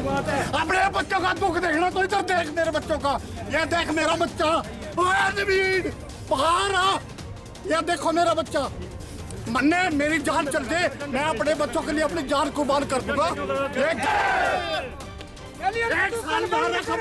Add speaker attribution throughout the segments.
Speaker 1: अपने बच्चों का दुख देखना तो इधर देख मेरे बच्चों का, ये देख मेरा बच्चा नवीन बाहर आ, ये देखो मेरा बच्चा। मन्ने मेरी जान चल दे, मैं अपने बच्चों के लिए अपनी जान कुर्बान कर दूंगा। एक साल बाहर रखा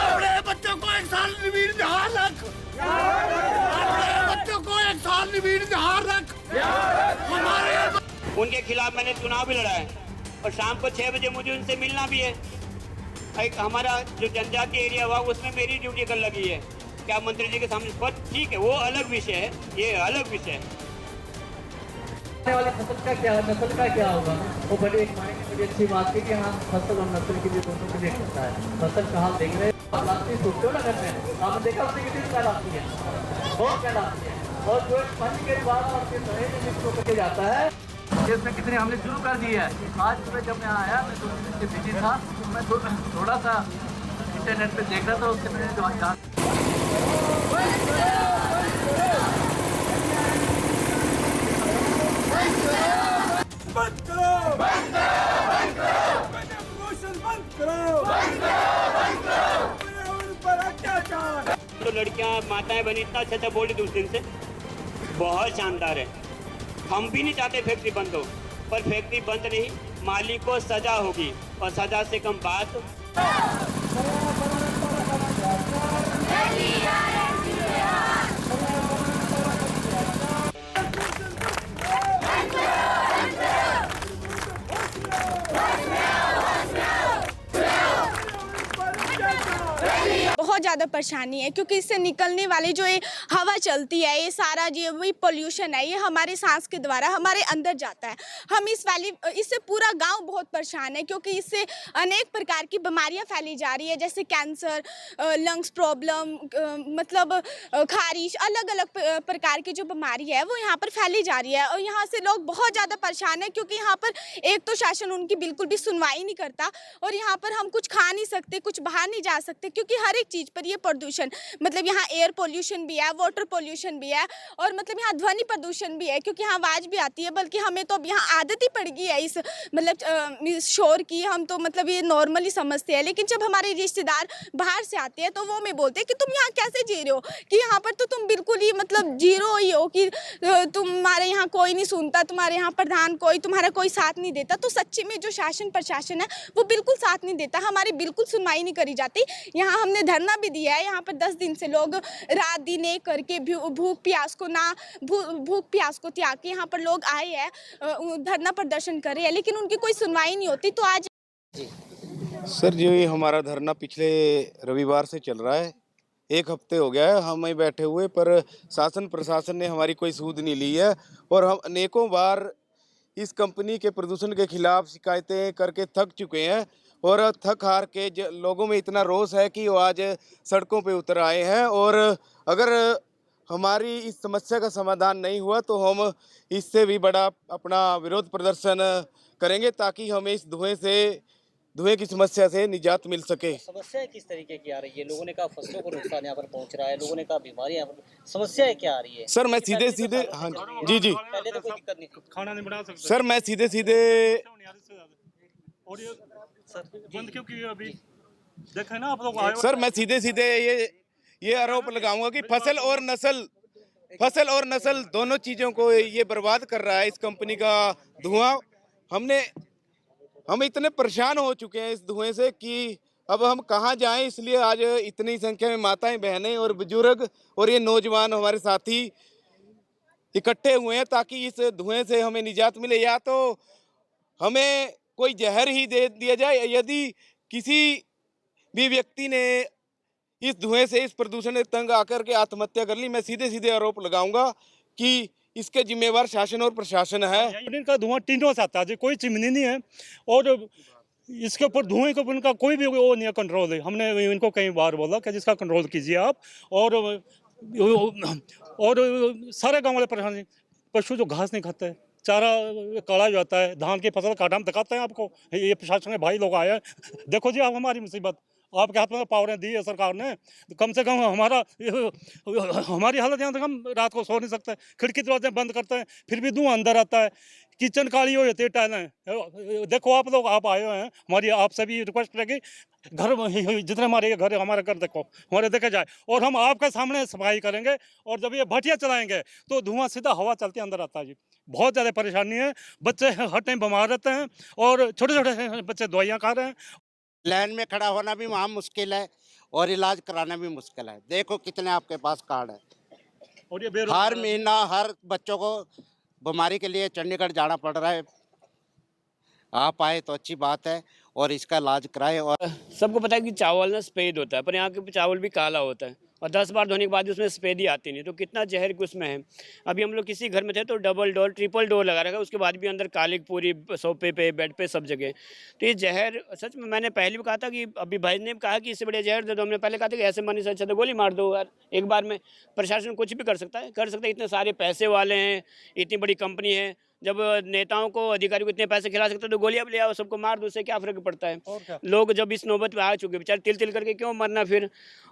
Speaker 1: अपने बच्चों को एक साल नवीन ध्यान रख, अपने बच्चों को एक साल नवीन ध्यान रख।
Speaker 2: उनके खिलाफ मैंने चुनाव भी लड़ा है और शाम को 6 बजे मुझे उनसे मिलना भी है। एक हमारा जो जनजातीय एरिया हुआ उसमें मेरी ड्यूटी कर लगी है, क्या मंत्री जी के सामने, पर ठीक है वो अलग विषय है, ये अलग विषय है।
Speaker 3: आने वाली फसल का क्या, नस्ल का क्या होगा, वो बड़ी एक मायने में बड़ी अच्छी बात है कि हाँ फसल और नस्ल के लिए दोनों के लिए करता है। फसल का हाल देख रहे हैं, लाती सोचते हो ना घर में, आपने देखा उससे कितनी कहलाती है, बहुत कहलाती है। और जो पानी के बाद आपके शहर में मिक्स होकर जाता है, इसमें कितने हमने शुरू कर दी है। आज सुबह जब मैं आया, मैं 2 दिन से बिजी था, तो मैं थोड़ा सा इंटरनेट पे देख रहा था, उससे मैंने जो जान
Speaker 4: बंद करो, बंद करो, बंद करो, प्रमोशन बंद करो, बंद करो, बंद करो, पर्यावरण पर अत्याचार।
Speaker 2: तो लड़कियां माताएं बनी, इतना अच्छा बोल रही थी उस दिन से, बहुत शानदार है। हम भी नहीं चाहते फैक्ट्री बंद हो, पर फैक्ट्री बंद नहीं, मालिक को सजा होगी और सजा से कम बात।
Speaker 5: बहुत ज़्यादा परेशानी है क्योंकि इससे निकलने वाली जो ये हवा चलती है, ये सारा जो वही पोल्यूशन है, ये हमारे सांस के द्वारा हमारे अंदर जाता है। हम इससे पूरा गांव बहुत परेशान है क्योंकि इससे अनेक प्रकार की बीमारियां फैली जा रही है, जैसे कैंसर, लंग्स प्रॉब्लम, मतलब खारिश, अलग अलग प्रकार की जो बीमारी है वो यहाँ पर फैली जा रही है। और यहाँ से लोग बहुत ज़्यादा परेशान है क्योंकि यहाँ पर एक तो शासन उनकी बिल्कुल भी सुनवाई नहीं करता और यहाँ पर हम कुछ खा नहीं सकते, कुछ बाहर नहीं जा सकते क्योंकि हर एक चीज़ पर ये प्रदूषण, मतलब यहाँ एयर पोल्यूशन भी है, वाटर पोल्यूशन भी है और मतलब यहाँ ध्वनि प्रदूषण भी है क्योंकि यहाँ आवाज़ भी आती है। बल्कि हमें तो अब यहाँ आदत ही पड़ गई है इस मतलब इस शोर की, हम तो मतलब ये नॉर्मली समझते हैं। लेकिन जब हमारे रिश्तेदार बाहर से आते हैं तो वो हमें बोलते हैं कि तुम यहाँ कैसे जी रहे हो, कि यहाँ पर तो तुम बिल्कुल ही मतलब जीरो ही हो, कि तुम्हारे यहाँ कोई नहीं सुनता, तुम्हारे यहाँ प्रधान कोई तुम्हारा कोई साथ नहीं देता। तो सच्ची में जो शासन प्रशासन है वो बिल्कुल साथ नहीं देता, हमारी बिल्कुल सुनवाई नहीं करी जाती। यहाँ हमने धरना भी दिया है, यहाँ पर 10 दिन से लोग रात दिन एक करके भूख प्यास को त्याग के यहाँ पर लोग आए हैं, धरना प्रदर्शन कर रहे हैं, लेकिन उनकी कोई सुनवाई नहीं होती। तो आज
Speaker 6: सर जी हमारा धरना पिछले रविवार से चल रहा है, 1 हफ्ते हो गया है हम वहीं बैठे हुए, पर शासन प्रशासन ने हमारी कोई सूध नहीं ली है और हम अनेकों बार इस कंपनी के प्रदूषण के खिलाफ शिकायतें करके थक चुके हैं और थक हार के लोगों में इतना रोष है कि वो आज सड़कों पे उतर आए हैं। और अगर हमारी इस समस्या का समाधान नहीं हुआ तो हम इससे भी बड़ा अपना विरोध प्रदर्शन करेंगे ताकि हमें इस धुएं की समस्या से निजात मिल सके।
Speaker 7: समस्याएं किस तरीके की आ रही है? लोगों ने कहा फसलों को नुकसान यहाँ पर पहुँच रहा है, लोगों ने कहा बीमारियां, समस्याएं क्या आ रही है?
Speaker 6: सर मैं सीधे हाँ जी
Speaker 7: पहले तो कोई दिक्कत नहीं,
Speaker 4: खाना नहीं बना सकते
Speaker 6: सर मैं सीधे
Speaker 4: और ये बंद क्यों किया अभी? देखे ना आप लोग आए,
Speaker 6: सर मैं सीधे ये आरोप लगाऊंगा कि फसल और नस्ल दोनों चीज़ों को ये बर्बाद कर रहा है इस कंपनी का धुआं। हम इतने परेशान हो चुके हैं इस धुएं से कि अब हम कहाँ जाएं, इसलिए आज इतनी संख्या में माताएं, बहनें और बुजुर्ग और ये नौजवान हमारे साथी इकट्ठे हुए हैं ताकि इस धुएं से हमें निजात मिले, या तो हमें कोई जहर ही दे दिया जाए। यदि किसी भी व्यक्ति ने इस धुएं से, इस प्रदूषण से तंग आकर के आत्महत्या कर ली, मैं सीधे आरोप लगाऊंगा कि इसके जिम्मेवार शासन और प्रशासन है।
Speaker 4: इनका धुआं टिनों से आता है, कोई चिमनी नहीं है और इसके ऊपर धुएं के ऊपर उनका कोई भी वो नहीं है कंट्रोल है। हमने इनको कई बार बोला कि जिसका कंट्रोल कीजिए आप। और सारे गाँव वाले परेशान, पशु जो घास नहीं खाते, चारा काला जाता है, धान की फसल काटा, हम दिखाते हैं आपको, ये प्रशासन के भाई लोग आए हैं, देखो जी आप हमारी मुसीबत। आपके हाथ में पावरें दी है सरकार ने, तो कम से कम हमारी हालत यहाँ तक हम रात को सो नहीं सकते, खिड़की दरवाजे बंद करते हैं फिर भी धुआं अंदर आता है, किचन काली हो जाती है, टाइलें। देखो आप लोग, आप आए हुए हैं, हमारी आपसे भी रिक्वेस्ट रहेगी, घर जितने हमारे घर, हमारा घर देखो, हमारे देखा जाए, और हम आपके सामने सफाई करेंगे, और जब ये भटिया चलाएंगे तो धुआं सीधा हवा चलती अंदर आता है जी। बहुत ज़्यादा परेशानी है, बच्चे हर टाइम बीमार रहते हैं, और छोटे छोटे बच्चे दवाइयाँ खा रहे हैं।
Speaker 8: लाइन में खड़ा होना भी वहाँ मुश्किल है और इलाज कराना भी मुश्किल है। देखो कितने आपके पास कार्ड है,
Speaker 4: और ये
Speaker 8: हर महीना हर बच्चों को बीमारी के लिए चंडीगढ़ जाना पड़ रहा है। आप आए तो अच्छी बात है और इसका इलाज कराए। और
Speaker 9: सबको पता है कि चावल ना सफ़ेद होता है, पर यहाँ के चावल भी काला होता है, और 10 बार धोने के बाद उसमें सफ़ेद ही आती नहीं, तो कितना जहर उसमें है। अभी हम लोग किसी घर में थे तो डबल डोर ट्रिपल डोर लगा रखा, उसके बाद भी अंदर कालिक पूरी सोफे पे बेड पे सब जगह। तो ये जहर सच में मैंने पहले भी कहा था कि अभी भाई ने कहा कि इससे बढ़िया जहर दे दो, हमने पहले कहा था कि ऐसे मरने से अच्छा तो गोली मार दो यार एक बार में। प्रशासन कुछ भी कर सकता है, इतने सारे पैसे वाले हैं, इतनी बड़ी कंपनी है, जब नेताओं को अधिकारियों को इतने पैसे खिला सकते तो गोलियां भी ले आओ, सबको मार दो, उससे क्या फर्क पड़ता है। लोग जब इस नौबत पे आ चुके बेचारे तिल तिल करके क्यों मरना फिर।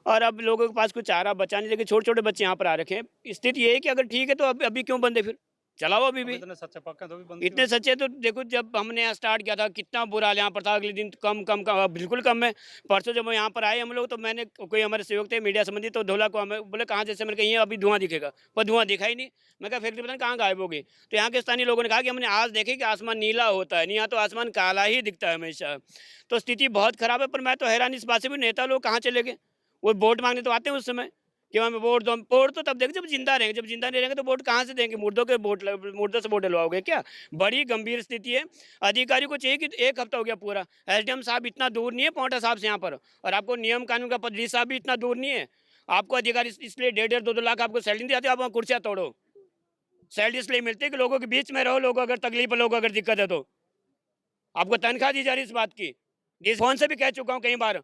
Speaker 9: और अब लोगों के पास कुछ चारा बचा नहीं, लेकिन छोटे छोटे बच्चे यहाँ पर आ रखे हैं। स्थिति ये है कि अगर ठीक है तो अभी क्यों बंद है, फिर चलाओ अभी भी।
Speaker 4: इतने सच्चे पक्के तो भी बंद
Speaker 9: इतने सच्चे तो देखो, जब हमने यहाँ स्टार्ट किया था कितना बुरा हाल यहाँ पर था, अगले दिन कम बिल्कुल कम है। परसों जब यहाँ पर आए हम लोग तो मैंने, कोई हमारे सहयोग थे मीडिया संबंधी, तो धोला को हमें बोले कहाँ जैसे, मैंने कहा ये अभी धुआं दिखेगा, पर धुआं दिखा ही नहीं। मैं कहा फैक्ट्री पता नहीं कहाँ गायब हो गई। तो यहाँ के स्थानीय लोगों ने कहा कि हमने आज देखे कि आसमान नीला होता है, नहीं यहाँ तो आसमान काला ही दिखता है हमेशा। तो स्थिति बहुत ख़राब है। पर मैं तो हैरान इस बात से भी, नेता लोग कहाँ चले गए। वो वोट मांगने तो आते हैं उस समय कि हमें वोट दो, वोट तो तब देंगे जब जिंदा रहेंगे, जब जिंदा नहीं रहेंगे तो वोट कहाँ से देंगे। मुर्दों से वोट डलवाओगे क्या। बड़ी गंभीर स्थिति है। अधिकारी को चाहिए कि, एक हफ्ता हो गया पूरा, एसडीएम साहब इतना दूर नहीं है पौंटा साहब से यहाँ पर, और आपको नियम कानून का पद साहब भी इतना दूर नहीं है। आपको अधिकारी इसलिए 1.5 2 लाख आपको सैलरी दी जाती है, आप वहाँ कुर्सियाँ तोड़ो। सैलरी इसलिए मिलती है कि लोगों के बीच में रहो, लोगों अगर तकलीफ है, लोगों अगर दिक्कत है तो आपको तनख्वाह दी जा रही है। इस बात की जिस फोन से भी कह चुका हूँ कई बार,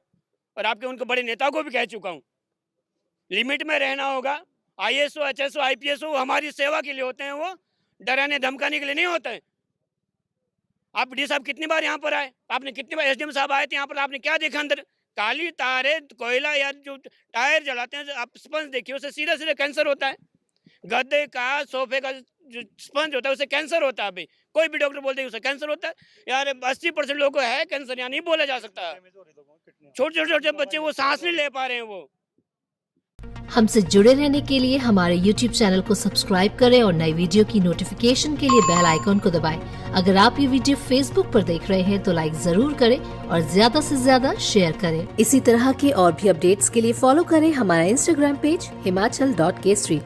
Speaker 9: और आपके उनके बड़े नेताओं को भी कह चुका हूँ, लिमिट में रहना होगा। ISO HSO IPSO हमारी सेवा के लिए होते हैं, वो डराने धमकाने के लिए नहीं होते हैं। आप डी साहब कितनी बार यहाँ पर आए, आपने कितनी बार, SDM साहब आए थे यहाँ पर, आपने क्या देखा अंदर, काली तारे, कोयला या जो टायर जलाते हैं, आप स्पंज देखिए, उससे सीधा सीधा कैंसर होता है। गद्दे का, सोफे का जो स्पंज होता है उससे कैंसर होता है। अभी कोई भी डॉक्टर बोलते हैं उससे कैंसर होता है यार। 80% लोगों को है कैंसर, यहाँ नहीं बोला जा सकता। छोटे छोटे बच्चे वो सांस नहीं ले पा रहे हैं। वो
Speaker 10: हमसे जुड़े रहने के लिए हमारे YouTube चैनल को सब्सक्राइब करें और नई वीडियो की नोटिफिकेशन के लिए बेल आइकॉन को दबाएं। अगर आप ये वीडियो Facebook पर देख रहे हैं तो लाइक जरूर करें और ज्यादा से ज्यादा शेयर करें। इसी तरह के और भी अपडेट्स के लिए फॉलो करें हमारा Instagram पेज himachal.kesri।